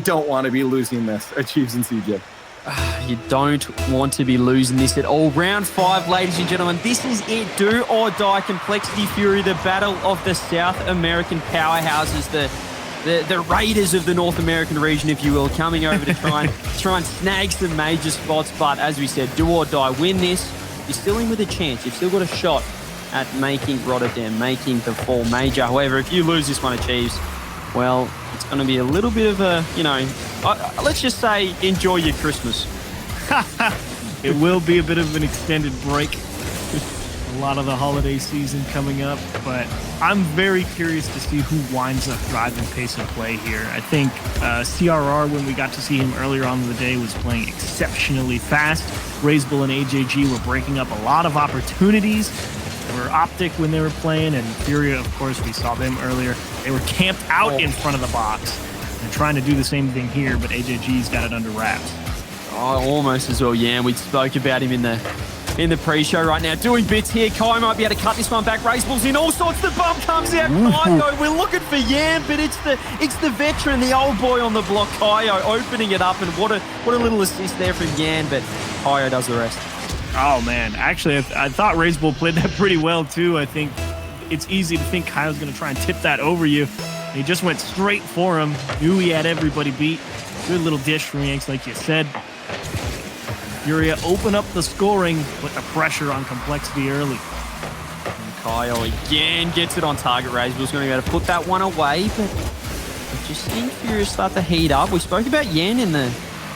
don't want to be losing this at Chiefs and CJ. You don't want to be losing this at all. Round 5, ladies and gentlemen. This is it. Do or die. Complexity Fury, the battle of the South American powerhouses, the Raiders of the North American region, if you will, coming over to try and snag some major spots. But as we said, do or die. Win this. You're still in with a chance. You've still got a shot at making Rotterdam, making the Fall Major. However, if you lose this one at Chiefs, well, it's going to be a little bit of a, let's just say, enjoy your Christmas. It will be a bit of an extended break. A lot of the holiday season coming up, but I'm very curious to see who winds up driving pace of play here. I think CRR, when we got to see him earlier on in the day, was playing exceptionally fast. Razebull and AJG were breaking up a lot of opportunities. They were Optic when they were playing, and Furia, of course, we saw them earlier. They were camped out in front of the box and trying to do the same thing here, but AJG's got it under wraps. Oh, almost as well, yeah. We spoke about him in the pre-show right now. Doing bits here. Kai might be able to cut this one back. Racebull's in all sorts. The bump comes out. Kaio, we're looking for Yam, but it's the veteran, the old boy on the block, Kaio, opening it up, and what a little assist there from Yan, but Kaio does the rest. Oh, man. Actually, I thought Razebull played that pretty well, too. I think it's easy to think Kaio's going to try and tip that over you. He just went straight for him. Knew he had everybody beat. Good little dish from Yanks, like you said. Furia open up the scoring, put the pressure on Complexity early. And Kaio again gets it on target. Razebull's going to be able to put that one away, but we've just seen Furia start to heat up. We spoke about Yan in the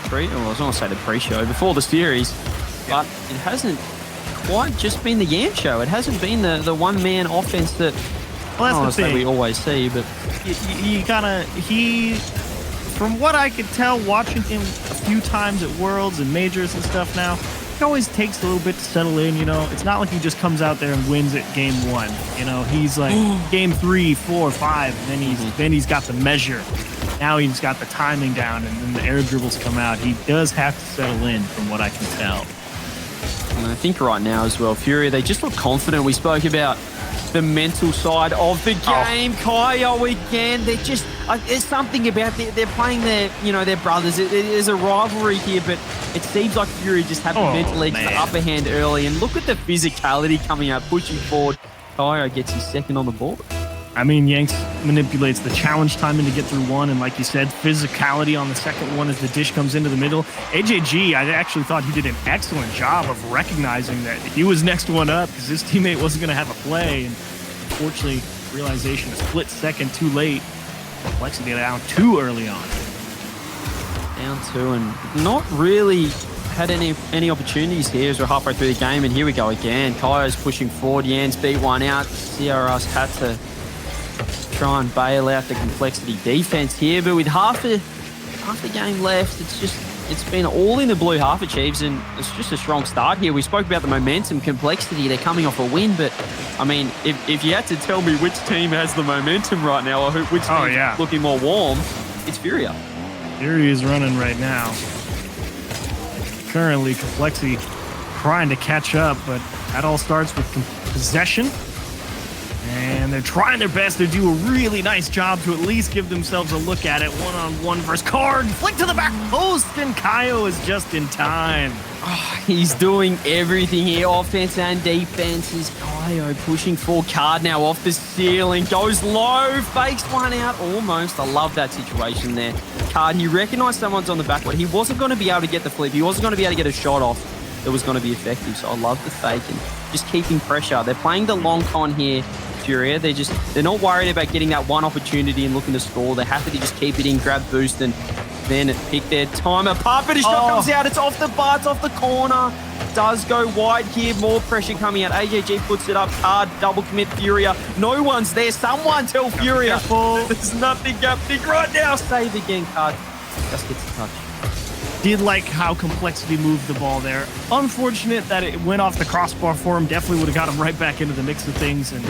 pre-show, before the series, but it hasn't quite just been the Yan show. It hasn't been the one-man offense that we always see, but from what I could tell, watching him a few times at Worlds and Majors and stuff now, it always takes a little bit to settle in, It's not like he just comes out there and wins at game 1. He's like game 3, 4, 5, and then he's got the measure. Now he's got the timing down, and then the air dribbles come out. He does have to settle in, from what I can tell. And I think right now as well, Furia, they just look confident. We spoke about the mental side of the game. Kaio again, they're just, there's something about they're playing their brothers. There's a rivalry here, but it seems like Furia just have the mental edge, the upper hand early. And look at the physicality coming out, pushing forward. Kaio gets his second on the board. I mean, Yanks manipulates the challenge timing to get through one, and like you said, physicality on the second one as the dish comes into the middle. AJG, I actually thought he did an excellent job of recognizing that he was next one up because his teammate wasn't going to have a play, and unfortunately, realization, a split second too late. Complexity down 2 early on. Down 2, and not really had any opportunities here as we're halfway through the game, and here we go again. Kaio's pushing forward, Yan's beat one out. CRS had to try and bail out the Complexity defense here, but with half the game left, it's been all in the blue half of Chiefs, and it's just a strong start here. We spoke about the momentum. Complexity, they're coming off a win, but I mean, if you had to tell me which team has the momentum right now, or which team's looking more warm, it's Furia. Furia is running right now. Currently, Complexity trying to catch up, but that all starts with possession. And they're trying their best to do a really nice job to at least give themselves a look at it. One-on-one versus Card. Flick to the back post, and Kaio is just in time. Oh, he's doing everything here, offense and defense. Is Kaio pushing for Card now off the ceiling. Goes low, fakes one out almost. I love that situation there. Card, he recognized someone's on the backboard. He wasn't going to be able to get the flip. He wasn't going to be able to get a shot off that was going to be effective. So I love the fake and just keeping pressure. They're playing the long con here. Furia, they're not worried about getting that one opportunity and looking to score. They're happy to just keep it in, grab boost, and then pick their time apart. But his shot comes out. It's off the bar. It's off the corner. Does go wide here. More pressure coming out. AJG puts it up. Card double commit Furia. No one's there. Someone tell Furia. There's nothing happening right now. Save again, Card. Just gets a touch. Did like how Complexity moved the ball there. Unfortunate that it went off the crossbar for him. Definitely would have got him right back into the mix of things. And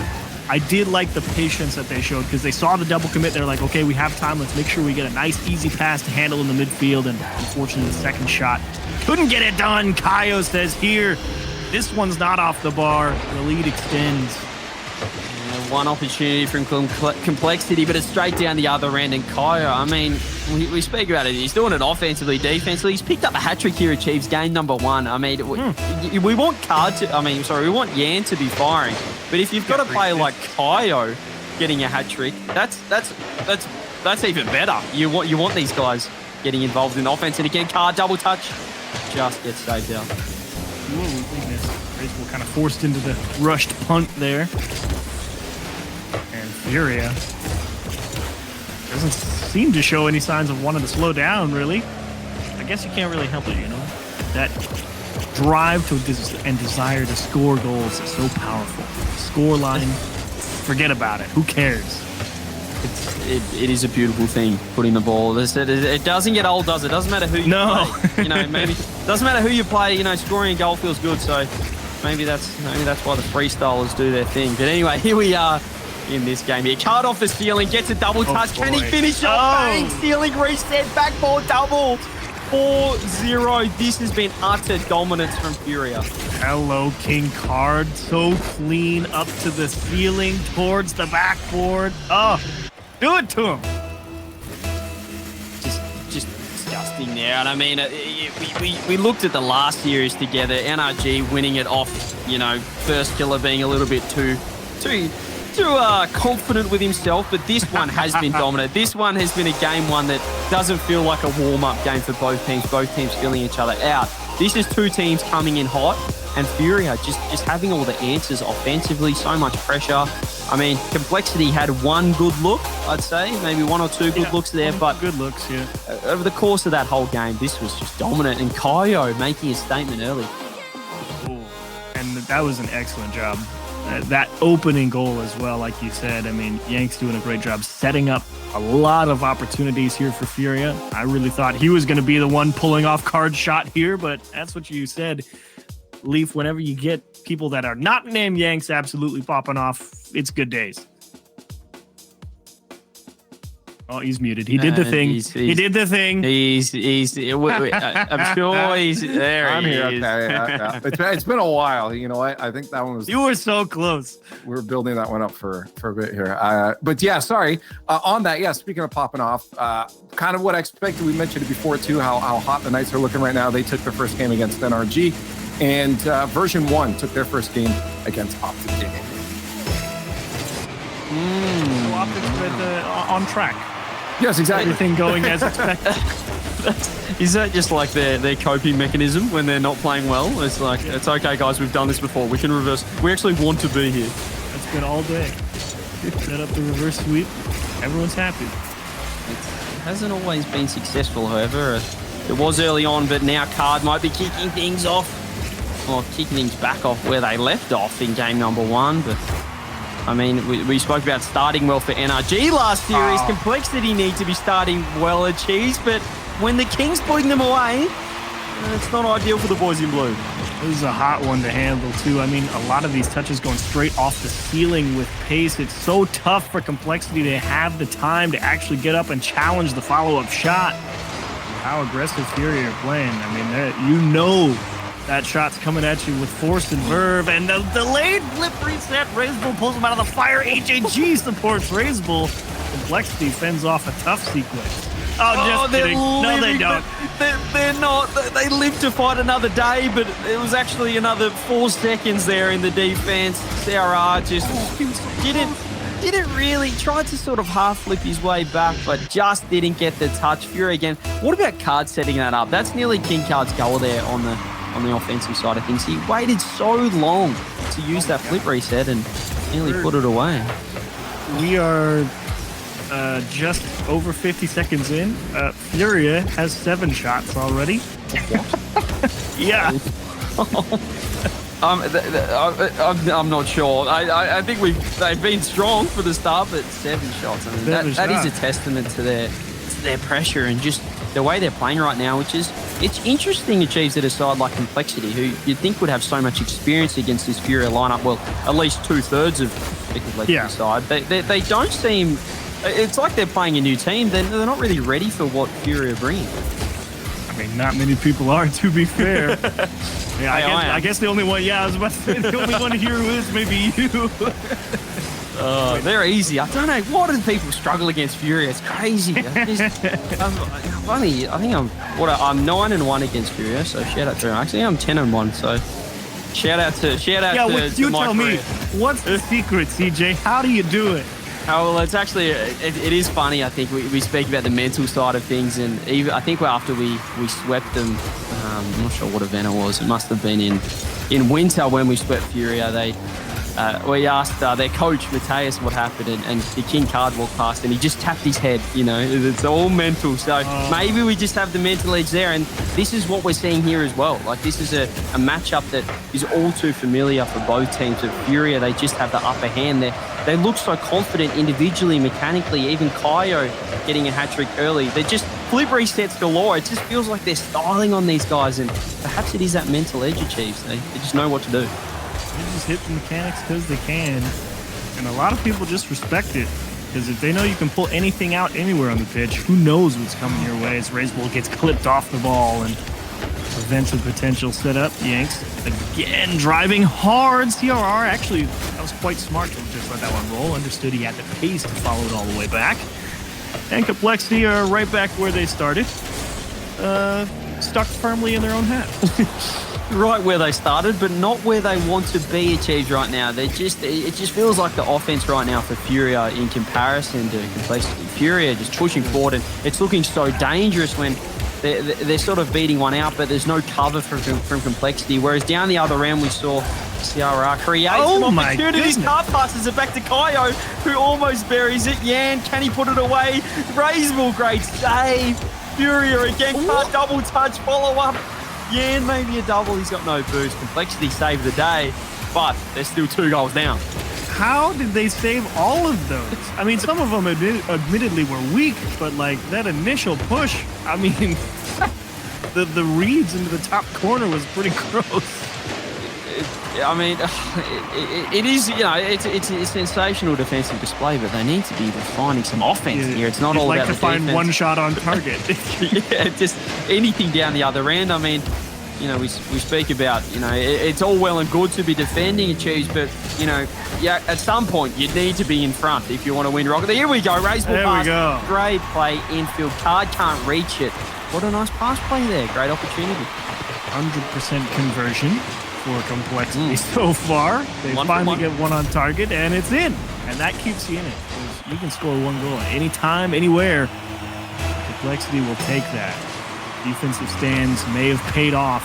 I did like the patience that they showed because they saw the double commit. They're like, okay, we have time. Let's make sure we get a nice, easy pass to handle in the midfield. And unfortunately, the second shot couldn't get it done. Kaio says here, this one's not off the bar. The lead extends. One opportunity from Complexity, but it's straight down the other end. And Kaio, I mean, we speak about it. He's doing it offensively, defensively. He's picked up a hat-trick here, achieves game number 1. I mean, we want we want Yan to be firing. But if you've got a player like Kaio getting a hat-trick, that's even better. You want these guys getting involved in offense. And again, Card double touch just gets saved out. Whoa, goodness. Racewell kind of forced into the rushed punt there. And Furia doesn't seem to show any signs of wanting to slow down, really. I guess you can't really help it, you know? That drive and desire to score goals is so powerful. Score line, forget about it. Who cares? It is a beautiful thing, putting the ball. It doesn't get old, does it? Doesn't matter who you play. You know, maybe doesn't matter who you play. You know, scoring a goal feels good. So maybe that's why the freestylers do their thing. But anyway, here we are in this game here. Card off the ceiling, gets a double touch. Can he finish off? Bang! Ceiling reset, backboard double. 4-0. This has been utter dominance from Furia. Hello, King Card. So clean up to the ceiling, towards the backboard. Oh, do it to him. Just disgusting there. And I mean, we looked at the last series together. NRG winning it off, you know, first killer being a little bit too confident with himself, but this one has been dominant. This one has been a game one that doesn't feel like a warm-up game for both teams filling each other out. This is two teams coming in hot, and Furia just having all the answers offensively, so much pressure. I mean, Complexity had one good look, I'd say, maybe one or two good looks there, but good looks, yeah. Over the course of that whole game, this was just dominant, and Kaio making a statement early. Ooh. And that was an excellent job. That opening goal as well, like you said. I mean, Yank's doing a great job setting up a lot of opportunities here for Furia. I really thought he was going to be the one pulling off Card's shot here, but that's what you said. Leaf, whenever you get people that are not named Yanks absolutely popping off, it's good days. Oh, he's muted. He did the thing. He did the thing. I'm sure he's there. I'm here. Okay. Yeah. It's been a while. You know what? I think that one was. You were so close. We're building that one up for a bit here. But yeah, sorry. On that, yeah, speaking of popping off, kind of what I expected. We mentioned it before, too, how hot the Knights are looking right now. They took their first game against NRG, and version 1 took their first game against Optic Gaming. So Optic's on track. Yes, exactly. Everything going as expected. Is that just like their coping mechanism when they're not playing well? It's like, it's okay, guys, we've done this before. We can reverse. We actually want to be here. That's been all day. Set up the reverse sweep. Everyone's happy. It hasn't always been successful, however. It was early on, but now Card might be kicking things off. Or kicking things back off where they left off in game number 1, but... I mean, we spoke about starting well for NRG last series. Complexity need to be starting well at Cheese, but when the King's putting them away, it's not ideal for the boys in blue. This is a hot one to handle, too. I mean, a lot of these touches going straight off the ceiling with pace. It's so tough for Complexity to have the time to actually get up and challenge the follow-up shot. How aggressive Furia are playing. I mean, you know that shot's coming at you with force and verve, and the delayed flip reset. Razebull pulls him out of the fire. HAG supports Razebull. Complexity fends off a tough sequence. Oh, just kidding. No, they don't. They're not. They live to fight another day, but it was actually another 4 seconds there in the defense. CRR just didn't really, tried to sort of half flip his way back, but just didn't get the touch. Fury again. What about Card setting that up? That's nearly King Card's goal there on the offensive side of things. He waited so long to use that flip reset and nearly put it away. We are just over 50 seconds in. Furia has 7 shots already. What? Yeah. I'm not sure. I think they've been strong for the start, but 7 shots. I mean, that is a testament to their pressure and just the way they're playing right now, which is, it's interesting achieves at a side like Complexity, who you'd think would have so much experience against this Furia lineup. Well, at least 2/3 of the Complexity side. They don't seem, it's like they're playing a new team. They're not really ready for what Furia bring. I mean, not many people are, to be fair. Yeah, I guess the only one, I was about to say, the only one here who is maybe you. They're easy. I don't know. Why do people struggle against Furia? It's crazy. I think I'm 9-1 against Furia. So shout out to them. Actually, I'm 10-1. So shout out to you tell me, what's the secret, CJ? How do you do it? Oh, well, it's actually it is funny. I think we speak about the mental side of things, and even I think after we swept them, I'm not sure what event it was. It must have been in winter when we swept Furia. We asked their coach Mateus what happened, and the King card walked past, and he just tapped his head. You know, it's all mental. So maybe we just have the mental edge there, and this is what we're seeing here as well. Like, this is a matchup that is all too familiar for both teams. Of Furia, they just have the upper hand there. They look so confident individually, mechanically. Even Kaio getting a hat trick early. They're just flip resets galore. It just feels like they're styling on these guys, and perhaps it is that mental edge achieves. They just know what to do. They just hit the mechanics because they can. And a lot of people just respect it. Because if they know you can pull anything out anywhere on the pitch, who knows what's coming your way as Razeball gets clipped off the ball and prevents a potential setup. Yanks again driving hard. CRR actually, that was quite smart to just let that one roll. Understood he had the pace to follow it all the way back. And Complexity are right back where they started. Stuck firmly in their own hat. Right where they started, but not where they want to be achieved right now. It just feels like the offense right now for Furia in comparison to Complexity. Furia just pushing forward, and it's looking so dangerous when they're sort of beating one out, but there's no cover from Complexity. Whereas down the other end, we saw CRR create some opportunities. Card passes it back to Kaio, who almost buries it. Yan, can he put it away? Razeball, great save. Furia again, can't double touch, follow up. Yan, maybe a double. He's got no boost. Complexity saved the day, but they're still 2 goals down. How did they save all of those? I mean, some of them admittedly were weak, but like that initial push, I mean, the reads into the top corner was pretty gross. It is, you know, it's a sensational defensive display, but they need to be refining some offense here. It's not all like about to the find defense. one shot on target. Yeah, just anything down the other end. I mean, you know, we speak about, you know, it's all well and good to be defending Achieves, but, you know, yeah, at some point you need to be in front if you want to win Rocket. Here we go, Razeball pass. There we go. Great play, infield. Card can't reach it. What a nice pass play there. Great opportunity. 100% conversion for Complexity so far. They finally get one on target, and it's in. And that keeps you in it. You can score 1 goal at any time, anywhere. Complexity will take that. Defensive stands may have paid off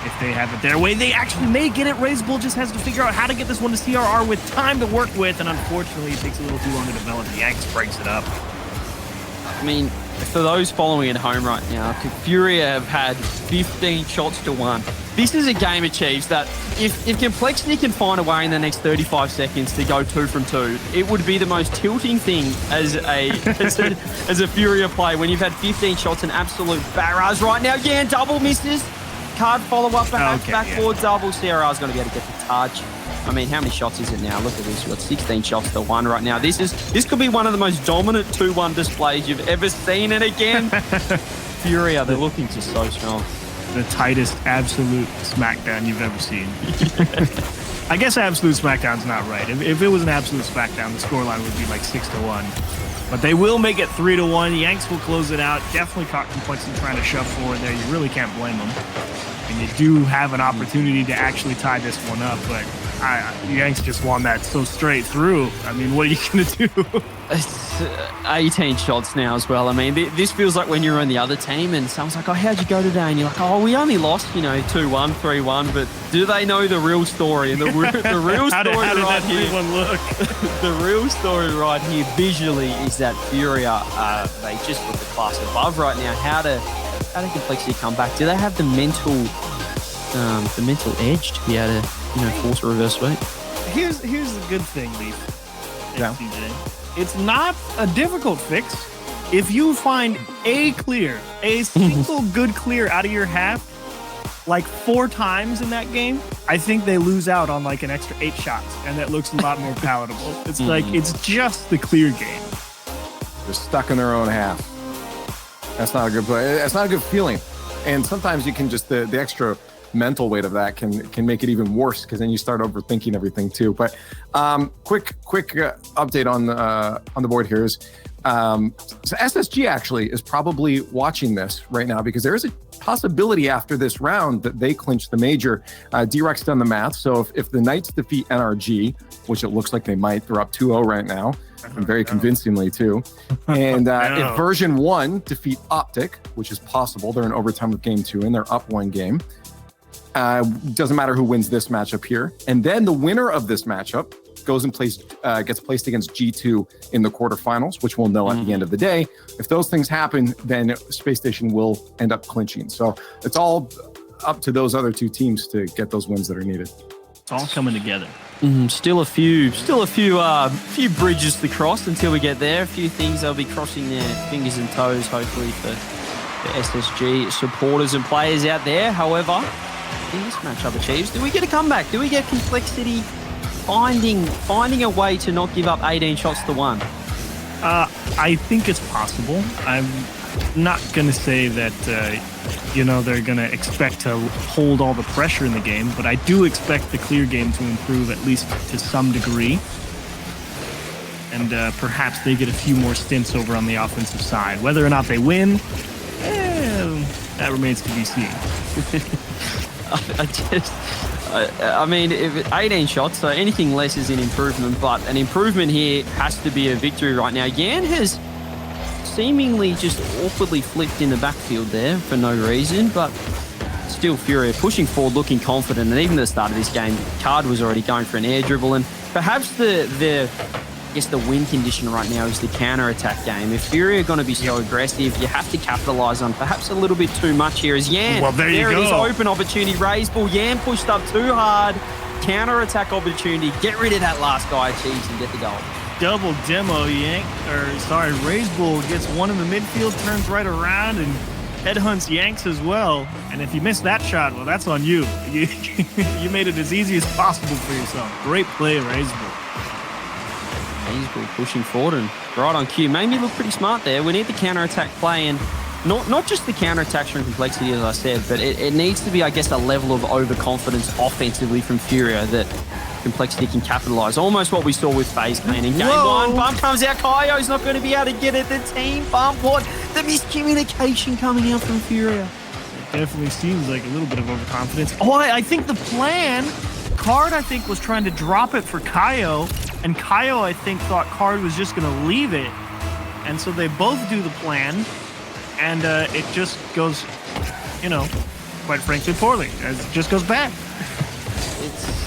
if they have it their way. They actually may get it. Razeball just has to figure out how to get this one to CRR with time to work with, and unfortunately, it takes a little too long to develop. The Yanks breaks it up. I mean, for those following at home right now, Furia have had 15 shots to 1. This is a game Achieves that if Complexity can find a way in the next 35 seconds to go 2 from 2, it would be the most tilting thing as a Furia play when you've had 15 shots and absolute barrage right now. Yeah, double misses. Card follow-up, perhaps backboard double. CRR's going to be able to get the touch. I mean, how many shots is it now? Look at this. We've got 16 shots to 1 right now. This could be one of the most dominant 2-1 displays you've ever seen. And again, Furia, they're looking just so strong. The tightest absolute smackdown you've ever seen. I guess absolute smackdown's not right. If it was an absolute smackdown, the scoreline would be like 6-1. But they will make it 3-1. Yanks will close it out. Definitely caught Complexity trying to shove forward there. You really can't blame them. And you do have an opportunity to actually tie this one up, but Yanks just won that so straight through. I mean, what are you going to do? It's 18 shots now as well. I mean, this feels like when you're on the other team and someone's like, oh, how'd you go today? And you're like, oh, we only lost, 2-1, 3-1. But do they know the real story? And the real story how did right here. Look? The real story right here visually is that Furia, they just look the class above right now. How do Complexity come back? Do they have the mental edge to be able to, force a reverse sweep? Here's the good thing, Leaf. Yeah. CJ. It's not a difficult fix. If you find a single good clear out of your half, like 4 times in that game, I think they lose out on like an extra 8 shots, and that looks a lot more palatable. It's like, it's just the clear game. They're stuck in their own half. That's not a good play. That's not a good feeling. And sometimes you can just, the extra mental weight of that can make it even worse, because then you start overthinking everything too. But quick update on the board here is so SSG actually is probably watching this right now, because there is a possibility after this round that they clinch the major. D-Rex done the math, so if the Knights defeat NRG, which it looks like they might, they're up 2-0 right now, and very convincingly too. And if version 1 defeat Optic, which is possible, they're in overtime with game 2 and they're up 1 game. Doesn't matter who wins this matchup here. And then the winner of this matchup goes and gets placed against G2 in the quarterfinals, which we'll know at the end of the day. If those things happen, then Space Station will end up clinching. So it's all up to those other 2 teams to get those wins that are needed. It's all coming together. Still a few bridges to cross until we get there. A few things they'll be crossing their fingers and toes, hopefully, for SSG supporters and players out there. However, in this matchup achieves, do we get a comeback? Do we get Complexity finding a way to not give up 18 shots to 1? I think it's possible. I'm not going to say that, they're going to expect to hold all the pressure in the game, but I do expect the clear game to improve at least to some degree. And perhaps they get a few more stints over on the offensive side. Whether or not they win, that remains to be seen. I mean, if 18 shots, so anything less is an improvement, but an improvement here has to be a victory right now. Yan has seemingly just awkwardly flipped in the backfield there for no reason, but still Furia pushing forward, looking confident, and even at the start of this game, Card was already going for an air dribble, and perhaps the win condition right now is the counter-attack game. If Furia are going to be so aggressive, you have to capitalize on perhaps a little bit too much here as Yan. Well, there it is, open opportunity, raise ball. Yan pushed up too hard. Counter-attack opportunity. Get rid of that last guy, achieves, and get the goal. Double demo, Raise Bull gets one in the midfield, turns right around, and headhunts Yanks as well. And if you missed that shot, well, that's on you. You made it as easy as possible for yourself. Great play, Raise Bull. Raise pushing forward and right on cue. Made me look pretty smart there. We need the counter-attack play, and not just the counter-attacks from Complexity, as I said, but it needs to be, I guess, a level of overconfidence offensively from Furia that Complexity can capitalize. Almost what we saw with FaZe Clan in game 1. Bump comes out. Kaio's not going to be able to get it. The team bump. What? The miscommunication coming out from Furia. It definitely seems like a little bit of overconfidence. Oh, I think the plan, Card, I think, was trying to drop it for Kaio. And Kaio, I think, thought Card was just going to leave it. And so they both do the plan. And it just goes, quite frankly, poorly. It just goes bad. It's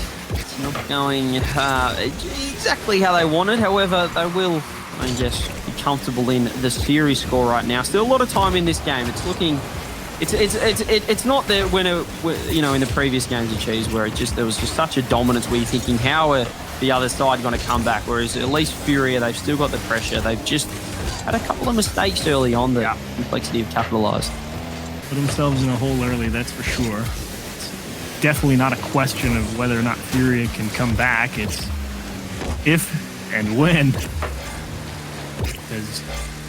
not going exactly how they wanted. However, they will, I guess, be comfortable in the series score right now. Still a lot of time in this game. It's looking... It's not that when in the previous games of Cheese where there was just such a dominance where you're thinking, how are the other side going to come back? Whereas at least Furia, they've still got the pressure. They've just had a couple of mistakes early on that Complexity have capitalized. Put themselves in a hole early, that's for sure. It's definitely not a question of whether or not Furia can come back. It's if and when. Because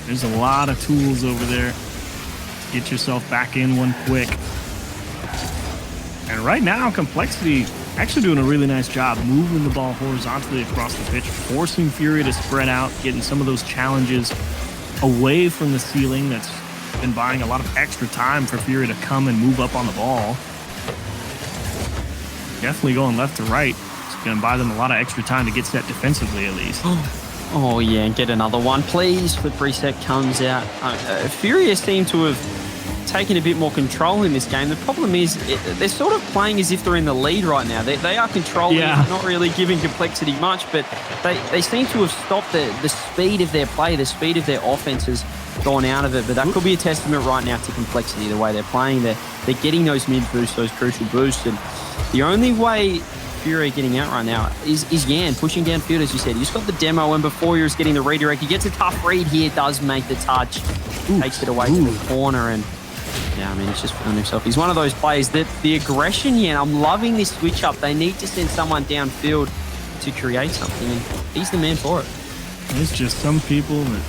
there's a lot of tools over there. Get yourself back in one quick. And right now, Complexity actually doing a really nice job moving the ball horizontally across the pitch, forcing Furia to spread out, getting some of those challenges away from the ceiling that's been buying a lot of extra time for Furia to come and move up on the ball. Definitely going left to right. It's going to buy them a lot of extra time to get set defensively, at least. Oh, yeah, and get another one, please. The reset comes out. Furia seem to have taken a bit more control in this game. The problem is they're sort of playing as if they're in the lead right now. They are controlling, not really giving Complexity much, but they seem to have stopped the speed of their play, the speed of their offense has gone out of it. But that could be a testament right now to Complexity, the way they're playing. They're getting those mid boosts, those crucial boosts, and the only way Furia getting out right now is Yan pushing downfield, as you said. He's got the demo, and before he was getting the redirect, he gets a tough read here, does make the touch, takes it away to the corner, and he's just feeling himself. He's one of those players that the aggression, I'm loving this switch up. They need to send someone downfield to create something, and he's the man for it. There's just some people that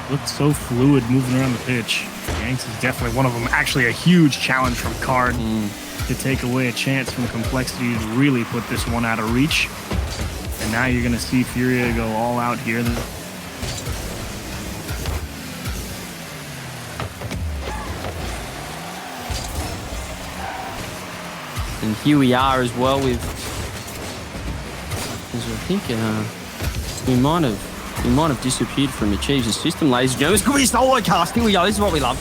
look so fluid moving around the pitch. Yanks is definitely one of them. Actually, a huge challenge from Card. to take away a chance from Complexity to really put this one out of reach. And now you're going to see Furia go all out here. And here we are as well with, as I think we might have disappeared from Achieve's system, ladies and gentlemen. This could be a solo cast. Here we go. This is what we love.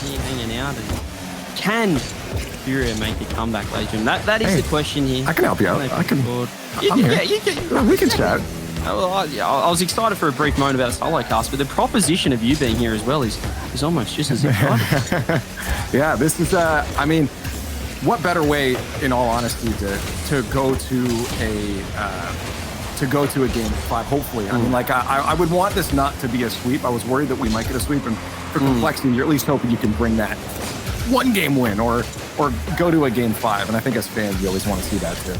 Here hanging out. And can Furia make a comeback, ladies and gentlemen? That is the question here. I can help you out. I can. We can chat. Well, I was excited for a brief moment about a solo cast, but the proposition of you being here as well is almost just as exciting. Yeah, this is, I mean, what better way, in all honesty, to go to a game 5, hopefully. I mean, like, I would want this not to be a sweep. I was worried that we might get a sweep, and for Complexity, you're at least hoping you can bring that 1 game win or go to a game 5. And I think as fans, we always want to see that too.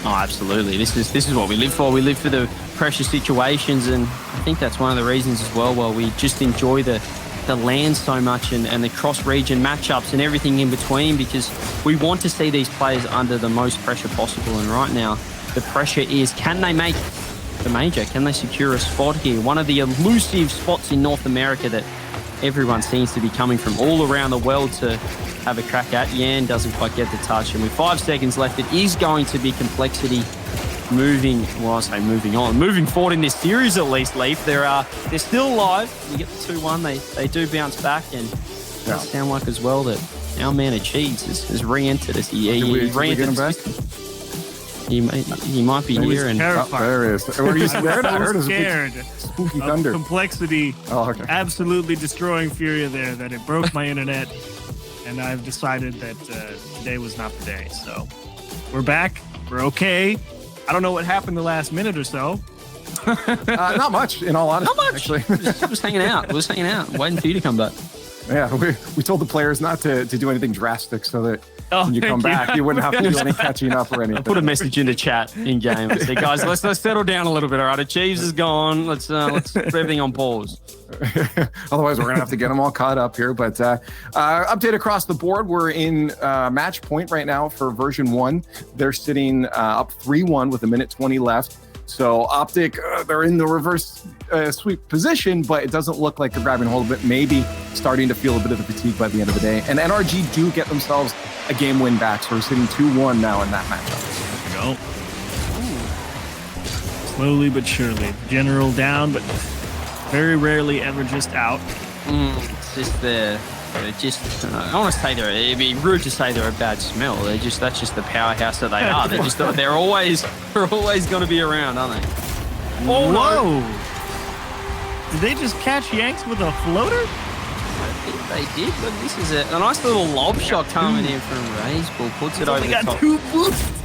Oh, absolutely. This is what we live for. We live for the pressure situations, and I think that's one of the reasons as well. Well, we just enjoy the LAN so much and the cross-region matchups and everything in between, because we want to see these players under the most pressure possible. And right now, the pressure is, can they make the major? Can they secure a spot here? One of the elusive spots in North America that everyone seems to be coming from all around the world to have a crack at. Yan doesn't quite get the touch, and with 5 seconds left, it is going to be Complexity moving forward in this series at least, Leaf. They're still alive. You get the 2-1, they do bounce back, and it does sound like as well that our man Achieves has re-entered us. He re-entered back. He might be here, and there he is. Were you scared? I heard scared. Spooky thunder. Complexity absolutely destroying Furia there, that it broke my internet, and I've decided that today was not the day. So we're back. We're okay. I don't know what happened the last minute or so. Not much, in all honesty. Not much. Actually. Just hanging out. Waiting for you to come back. Yeah, we told the players not to do anything drastic so that when you come back, you wouldn't have to do any catching up or anything. I put a message in the chat in game. I said, guys, let's settle down a little bit. All right, Achieves is gone. Let's put everything on pause. Otherwise, we're gonna have to get them all caught up here. But update across the board. We're in match point right now for version 1. They're sitting up 3-1 with 1:20 left. So Optic, they're in the reverse sweep position, but it doesn't look like they're grabbing hold of it. Maybe starting to feel a bit of the fatigue by the end of the day. And NRG do get themselves a game win back. So we're sitting 2-1 now in that matchup. There we go. Slowly but surely. General down, but very rarely ever just out. It's just I want to say it'd be rude to say they're a bad smell. That's just the powerhouse that they are. They're always going to be around, aren't they? Oh, whoa! Did they just catch Yanks with a floater? I think they did, but this is a nice little lob shot coming in from Razebull. Puts it over the top. Got 2 boosts.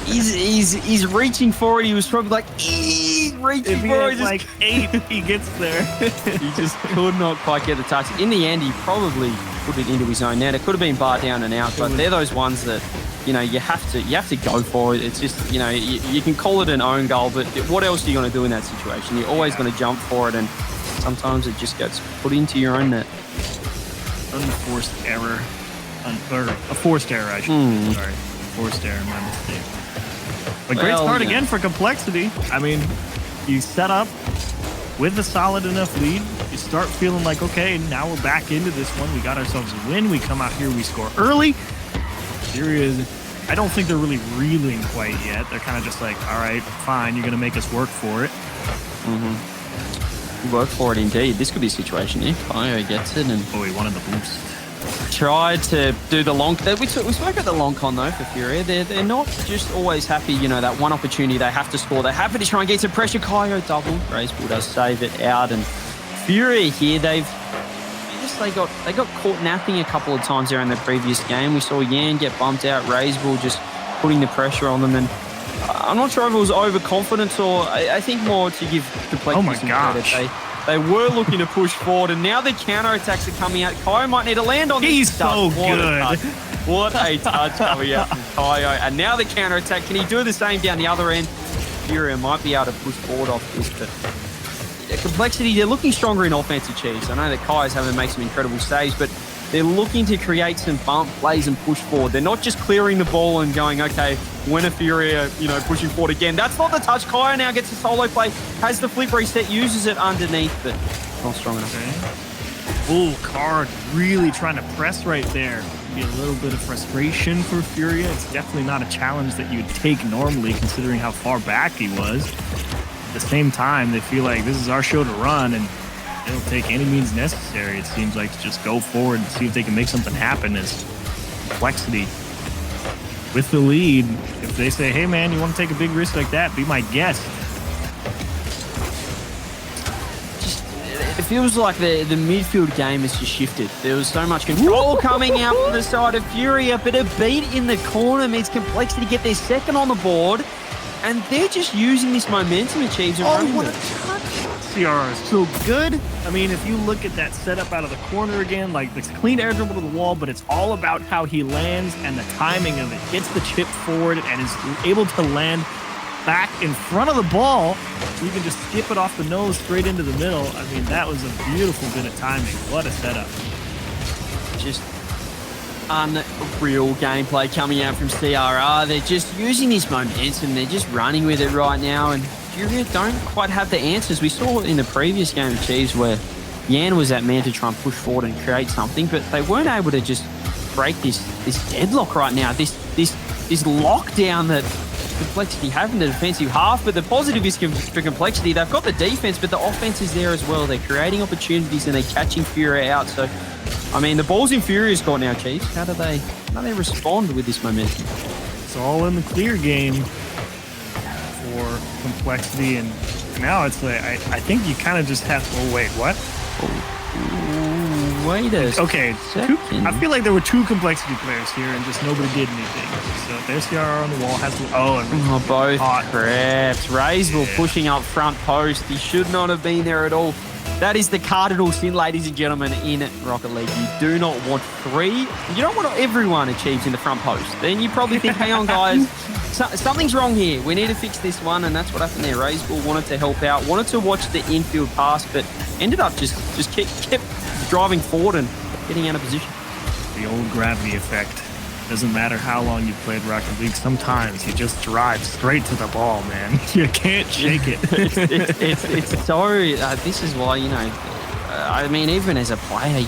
He's reaching for it. He was probably like, reaching for it. If he like 8, he gets there. He just could not quite get the touch. In the end, he probably put it into his own net. It could have been bar down and out, but they're those ones that, you have to go for it. It's just, you can call it an own goal, but what else are you going to do in that situation? You're always going to jump for it, and sometimes it just gets put into your own net. Unforced error. Or a forced error, I should say. Sorry. Forced error, my mistake. But great start again for Complexity. I mean, you set up with a solid enough lead. You start feeling like, okay, now we're back into this one. We got ourselves a win. We come out here, we score early. I don't think they're really reeling quite yet. They're kind of just like, all right, fine, you're going to make us work for it. Work for it indeed. This could be a situation here. Kyo gets it, and he wanted the boost. Tried to do the long. We spoke about the long con though for Furia. They're not just always happy. That one opportunity they have to score. They're happy to try and get some pressure. Kyo double. Razebull does save it out, and Furia here they got caught napping a couple of times there in the previous game. We saw Yan get bumped out. Razebull just putting the pressure on them, and I'm not sure if it was overconfidence or I think more to give Complexity some credit. They were looking to push forward, and now the counter-attacks are coming out. Kyo might need to land on this. He's so good. What a touch coming out from Kyo. And now the counter-attack. Can he do the same down the other end? Furia might be able to push forward off this, but Complexity, they're looking stronger in offensive cheese. I know that Kyo's having to make some incredible saves, but They're looking to create some bump plays and push forward. They're not just clearing the ball and going, okay, when a Furia, pushing forward again. That's not the touch. Kaya now gets a solo play, has the flip reset, uses it underneath, but not strong enough. Full card, really trying to press right there. Be a little bit of frustration for Furia. It's definitely not a challenge that you'd take normally, considering how far back he was. At the same time, they feel like this is our show to run, and they'll take any means necessary, it seems like, to just go forward and see if they can make something happen. As Complexity with the lead, if they say, hey man, you want to take a big risk like that, be my guest. It feels like the midfield game has just shifted. There was so much control coming out from the side of Furia, but a beat in the corner means Complexity get their second on the board, and they're just using this momentum achieves and running what it. a touch! CRR is so good. I mean, if you look at that setup out of the corner again, like the clean air dribble to the wall, but it's all about how he lands and the timing of it. Gets the chip forward and is able to land back in front of the ball, so you can just skip it off the nose straight into the middle. I mean, that was a beautiful bit of timing. What a setup. Just unreal gameplay coming out from CRR. They're just using this momentum. They're just running with it right now, and Furia don't quite have the answers. We saw in the previous game of Chiefs where Yan was that man to try and push forward and create something, but they weren't able to just break this deadlock right now, this lockdown that Complexity have in the defensive half. But the positive is for Complexity, they've got the defense, but the offense is there as well. They're creating opportunities and they're catching Furia out. So, I mean, the ball's in Furia's court now, Chiefs. How do they respond with this momentum? It's all in the clear game for Complexity, and now it's like I think you kind of just have to. Oh wait, what? Wait a second. I feel like there were two Complexity players here, and just nobody did anything. So there's CRR on the wall. Both craps. Raiseville pushing up front post. He should not have been there at all. That is the cardinal sin, ladies and gentlemen, in Rocket League. You do not want three. You don't want everyone achieves in the front post. Then you probably think, hang on, guys, something's wrong here. We need to fix this one, and that's what happened there. Raiseville wanted to help out, wanted to watch the infield pass, but ended up just kept driving forward and getting out of position. The old gravity effect. Doesn't matter how long you've played Rocket League, sometimes you just drive straight to the ball, man. You can't shake it. it's so, this is why, I mean, even as a player,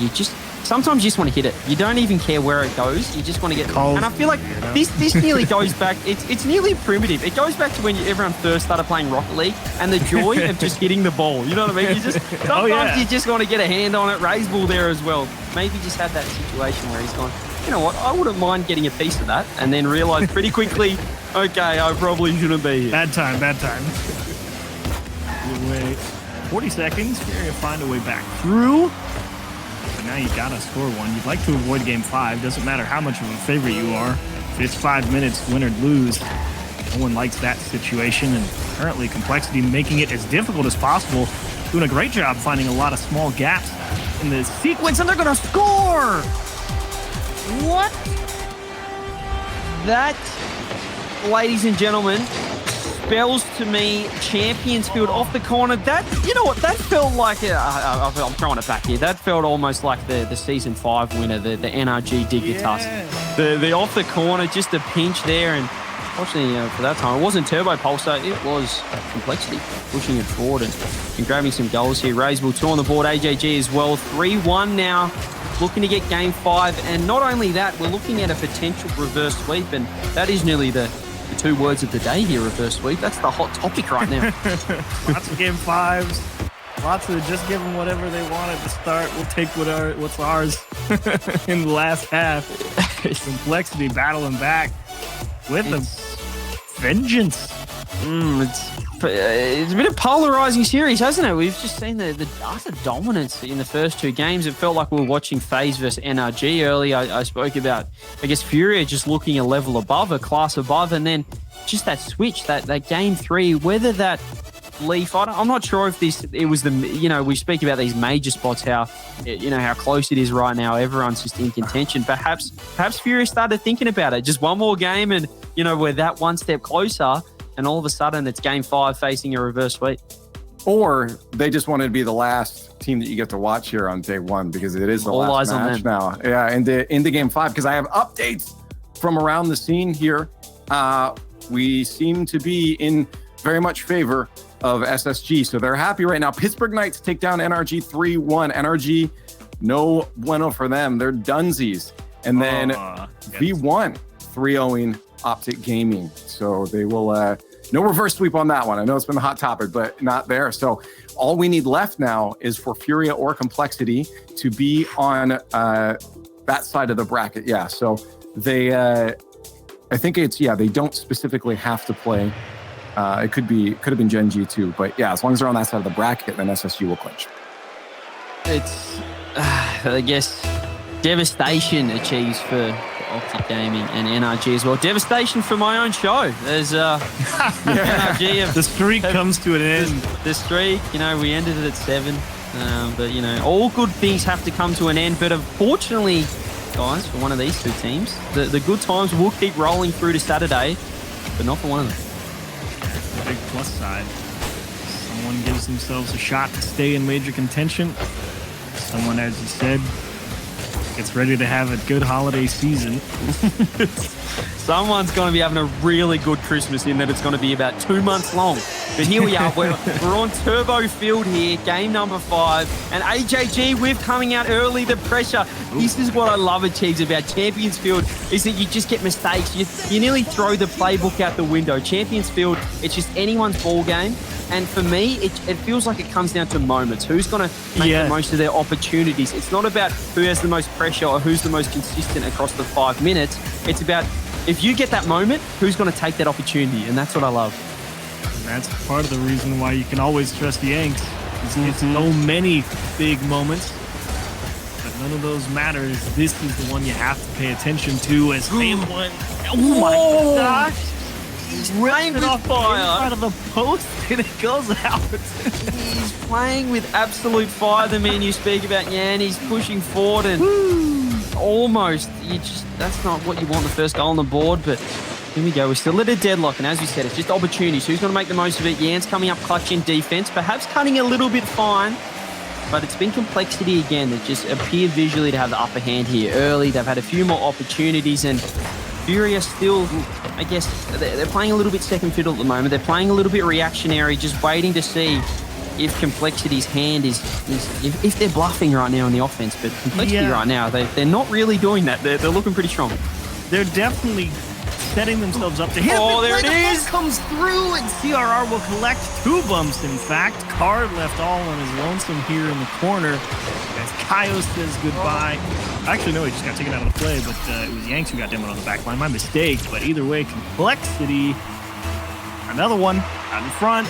sometimes you just want to hit it. You don't even care where it goes. You just want to get it. And I feel like this nearly goes back, it's nearly primitive. It goes back to when everyone first started playing Rocket League and the joy of just hitting the ball. You know what I mean? Sometimes you just want to get a hand on it. Raiseville there as well. Maybe just had that situation where he's gone, you know what, I wouldn't mind getting a piece of that, and then realize pretty quickly, okay, I probably shouldn't be here. Bad time. Wait, 40 seconds. You're going to find a way back through. But now you got to score one. You'd like to avoid game 5. Doesn't matter how much of a favorite you are. If it's 5 minutes, win or lose, no one likes that situation. And currently, Complexity making it as difficult as possible. Doing a great job finding a lot of small gaps in the sequence, and they're going to score! What? That, ladies and gentlemen, spells to me Champions Field off the corner. That, you know what, that felt like, I'm throwing it back here, that felt almost like the Season 5 winner, the NRG Dignitas. The off the corner, just a pinch there, and fortunately for that time, it wasn't Turbo Pulsar, it was Complexity pushing it forward and grabbing some goals here. Raiseville 2 on the board, AJG as well, 3-1 now. Looking to get game 5, and not only that, we're looking at a potential reverse sweep, and that is nearly the 2 words of the day here, reverse sweep. That's the hot topic right now. Lots of game 5s, lots of just give them whatever they want at the start. We'll take what's ours in the last half. Complexity battling back with a vengeance. It's been a polarizing series, hasn't it? We've just seen the utter dominance in the first 2 games. It felt like we were watching FaZe versus NRG earlier. I spoke about, I guess, Furia just looking a level above, a class above, and then just that switch, that game 3, whether that Leaf, I'm not sure if it was we speak about these major spots, how close it is right now. Everyone's just in contention. Perhaps Furia started thinking about it. Just one more game and, we're that one step closer. And all of a sudden, it's game 5 facing a reverse sweep. or they just wanted to be the last team that you get to watch here on day one, because it is the All last eyes on match them. now. Yeah, into game 5, because I have updates from around the scene here. We seem to be in very much favor of SSG, so they're happy right now. Pittsburgh Knights take down NRG 3-1. NRG, no bueno for them. They're dunsies. And then V1 3-0ing Optic Gaming. So they will no reverse sweep on that one. I know it's been the hot topic, but not there. So all we need left now is for Furia or Complexity to be on that side of the bracket. Yeah. So they, I think it's, they don't specifically have to play. It could have been Gen G too, but yeah, as long as they're on that side of the bracket, then SSG will clinch. It's, I guess, devastation achieves for Optic Gaming and NRG as well. Devastation for my own show. There's NRG. The streak comes to an end. The streak, we ended it at 7. But, all good things have to come to an end. But unfortunately, guys, for one of these two teams, the good times will keep rolling through to Saturday, but not for one of them. The big plus side. Someone gives themselves a shot to stay in major contention. Someone, as you said, gets ready to have a good holiday season. Someone's going to be having a really good Christmas, in that it's going to be about 2 months long. But here we are. We're on Turbo Field here, game number 5. And AJG with coming out early, the pressure. This is what I love at Chiefs about Champions Field, is that you just get mistakes. You nearly throw the playbook out the window. Champions Field, it's just anyone's ball game. And for me, it feels like it comes down to moments. Who's going to make the most of their opportunities? It's not about who has the most pressure or who's the most consistent across the 5 minutes. It's about, if you get that moment, who's going to take that opportunity? And that's what I love. And that's part of the reason why you can always trust Yanks. It's so many big moments, but none of those matters. This is the one you have to pay attention to, as they won. Oh my gosh! He's playing with fire. Out of the post, and it goes out. He's playing with absolute fire. The man you speak about, Yan, he's pushing forward and almost. That's not what you want, the first goal on the board, but here we go. We're still at a deadlock, and as we said, it's just opportunities. Who's going to make the most of it? Yan's coming up clutch in defense, perhaps cutting a little bit fine, but it's been Complexity again that just appear visually to have the upper hand here early. They've had a few more opportunities, and Furia still, I guess, they're playing a little bit second fiddle at the moment. They're playing a little bit reactionary, just waiting to see if Complexity's hand is if they're bluffing right now on the offense. But Complexity right now, they're not really doing that. They're looking pretty strong. They're definitely setting themselves up to hit. Oh, there it is! Comes through, and CRR will collect 2 bumps, in fact. Card left all on his lonesome here in the corner as Kaio says goodbye. Actually, no, he just got taken out of the play, but it was Yanks who got demoed on the back line. My mistake, but either way, Complexity, another one out in front.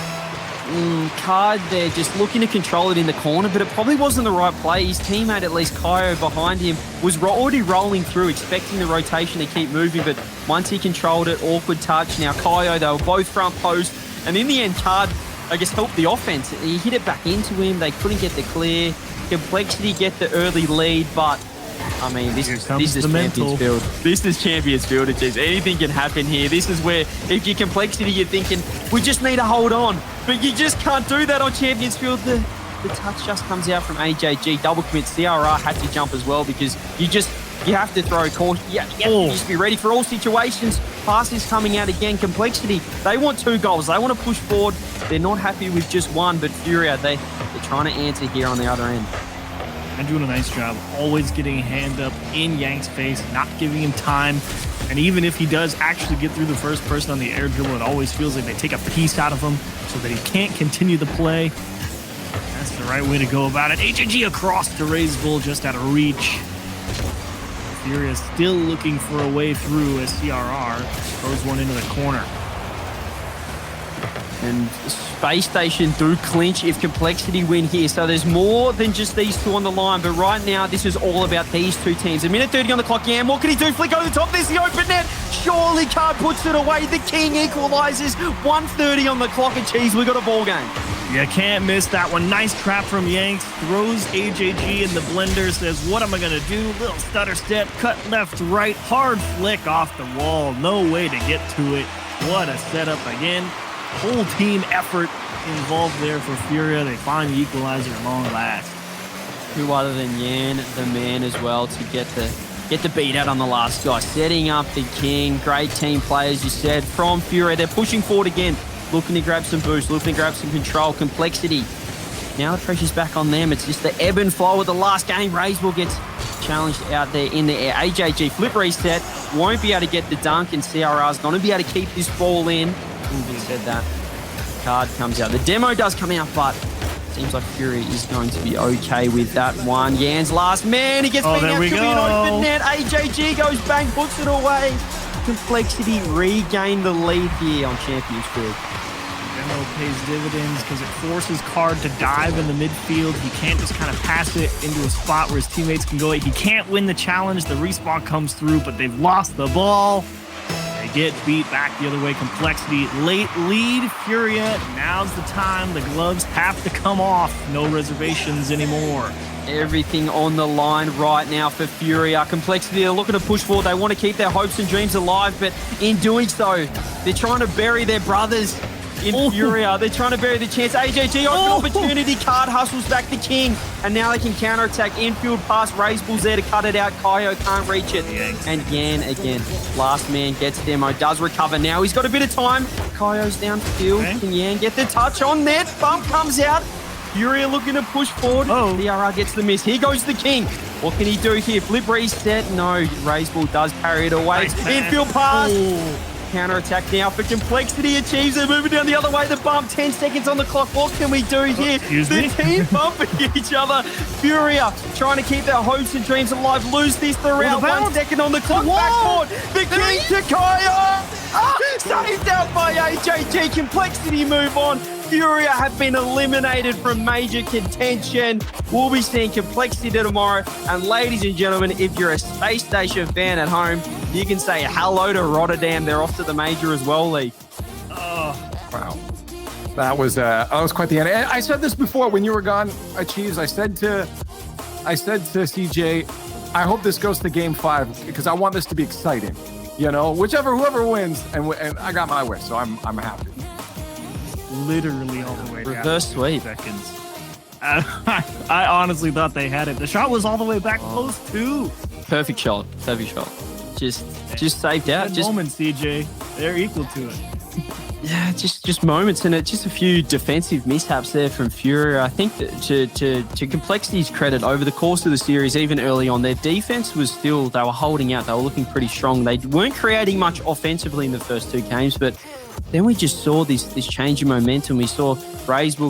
Card there just looking to control it in the corner, but it probably wasn't the right play. His teammate, at least Kaio behind him, was already rolling through, expecting the rotation to keep moving, but once he controlled it, awkward touch. Now Kaio, they were both front post, and in the end, Card, I guess, helped the offense. He hit it back into him. They couldn't get the clear. Complexity get the early lead, but I mean, this is Champions Field. This is Champions Field. It says anything can happen here. This is where, if you're Complexity, you're thinking, we just need to hold on. But you just can't do that on Champions Field. The touch just comes out from AJG. Double commit. CRR had to jump as well, because you have to throw caution. You have to just be ready for all situations. Passes coming out again. Complexity, they want 2 goals. They want to push forward. They're not happy with just 1, but Furia, they're trying to answer here on the other end. And doing a nice job, always getting a hand up in Yank's face, not giving him time. And even if he does actually get through the first person on the air dribble, it always feels like they take a piece out of him so that he can't continue the play. That's the right way to go about it. HAG across to raise Bull, just out of reach. Furia still looking for a way through as CRR throws one into the corner. And Space Station do clinch if Complexity win here. So there's more than just these 2 on the line. But right now, this is all about these 2 teams. 1:30 on the clock. Yeah, what can he do? Flick over the top. There's the open net. Surely Card puts it away. The King equalizes. 1:30 on the clock. And geez, we got a ball game. You can't miss that one. Nice trap from Yanks. Throws AJG in the blender. Says, what am I going to do? Little stutter step. Cut left, right. Hard flick off the wall. No way to get to it. What a setup again. Full team effort involved there for Furia. They find the equalizer at long last. Who other than Yan, the man as well, to get the beat out on the last guy. Setting up the king. Great team play, as you said, from Furia. They're pushing forward again, looking to grab some boost, looking to grab some control, complexity. Now the pressure's back on them. It's just the ebb and flow of the last game. Raiseball gets challenged out there in the air. AJG flip reset. Won't be able to get the dunk, and CRR's going to be able to keep this ball in. Having said that, card comes out. The demo does come out, but seems like Fury is going to be okay with that one. Yan's last man. He gets beaten out. Could be an open net. AJG goes bang, puts it away. Complexity regain the lead here on Champions Field. Demo pays dividends because it forces Card to dive in the midfield. He can't just kind of pass it into a spot where his teammates can go. He can't win the challenge. The respawn comes through, but they've lost the ball. They get beat back the other way. Complexity, late lead. Furia, now's the time. The gloves have to come off. No reservations anymore. Everything on the line right now for Furia. Complexity, they're looking to push forward. They want to keep their hopes and dreams alive, but in doing so, they're trying to bury their brothers in Furia. They're trying to bury the chance. AJG, open opportunity. Card hustles back the king, and now they can counterattack. Infield pass. Raiseball's there to cut it out. Kaio can't reach it. And Yan again. Last man gets demo. Does recover now. He's got a bit of time. Kaio's downfield. Okay. Can Yan get the touch on net? Bump comes out. Furia looking to push forward. DRR gets the miss. Here goes the king. What can he do here? Flip reset. No. Raiseball does carry it away. Infield pass. Counter-attack now for Complexity. Achieves it. Moving down the other way. The bump. 10 seconds on the clock. What can we do here? The team bumping each other. Furia trying to keep their hopes and dreams alive. Lose this throughout. 1 second on the clock. Backboard. The king to Kaya. Saved out by AJG. Complexity move on. Furia have been eliminated from major contention. We'll be seeing Complexity tomorrow. And ladies and gentlemen, if you're a Space Station fan at home, you can say hello to Rotterdam. They're off to the major as well, Lee. Wow. That was quite the end. I said this before when you were gone, Achieves. I said to CJ, I hope this goes to game 5 because I want this to be exciting. You know, whoever wins, and I got my wish, so I'm happy. Literally all the way down. Reverse sweep. Seconds. I honestly thought they had it. The shot was all the way back close too. Perfect shot. Just saved out. Just moments, CJ. They're equal to it. Yeah, just moments, and just a few defensive mishaps there from Furia. I think that to Complexity's credit, over the course of the series, even early on, their defense was still, they were holding out. They were looking pretty strong. They weren't creating much offensively in the first 2 games, but then we just saw this change in momentum. We saw Raiseball